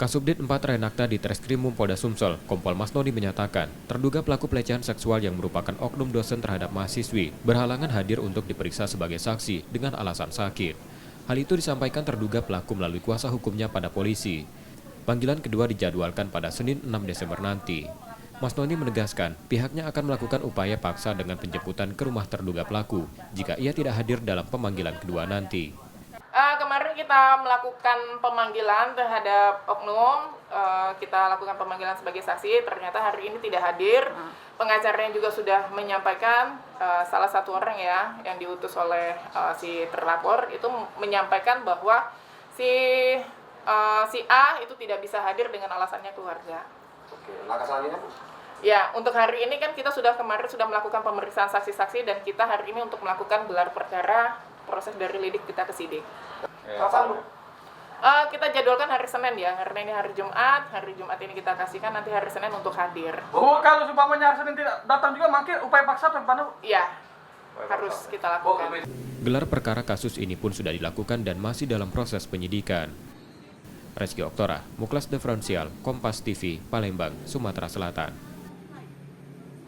Kasubdit 4 Renakta di Treskrimum Polda Sumsel, Kompol Masnoni menyatakan, terduga pelaku pelecehan seksual yang merupakan oknum dosen terhadap mahasiswi berhalangan hadir untuk diperiksa sebagai saksi dengan alasan sakit. Hal itu disampaikan terduga pelaku melalui kuasa hukumnya pada polisi. Panggilan kedua dijadwalkan pada Senin 6 Desember nanti. Masnoni menegaskan pihaknya akan melakukan upaya paksa dengan penjemputan ke rumah terduga pelaku jika ia tidak hadir dalam pemanggilan kedua nanti. Kemarin kita melakukan pemanggilan terhadap oknum, kita lakukan pemanggilan sebagai saksi, ternyata hari ini tidak hadir. Pengacaranya juga sudah menyampaikan, salah satu orang ya yang diutus oleh si terlapor itu menyampaikan bahwa si A itu tidak bisa hadir dengan alasannya keluarga. Oke, langkah selanjutnya? Ya, untuk hari ini kan kita kemarin sudah melakukan pemeriksaan saksi-saksi dan kita hari ini untuk melakukan gelar perkara proses dari lidik kita ke sidik. Kapan, Bu? Kita jadwalkan hari Senin ya, karena ini hari Jumat ini kita kasihkan nanti hari Senin untuk hadir. Bu, kalau supaya hari Senin tidak datang juga makin upaya paksa terpadu? Iya, harus kita lakukan. Gelar perkara kasus ini pun sudah dilakukan dan masih dalam proses penyidikan. Reski Oktora, Muklas Differential, Kompas TV, Palembang, Sumatera Selatan.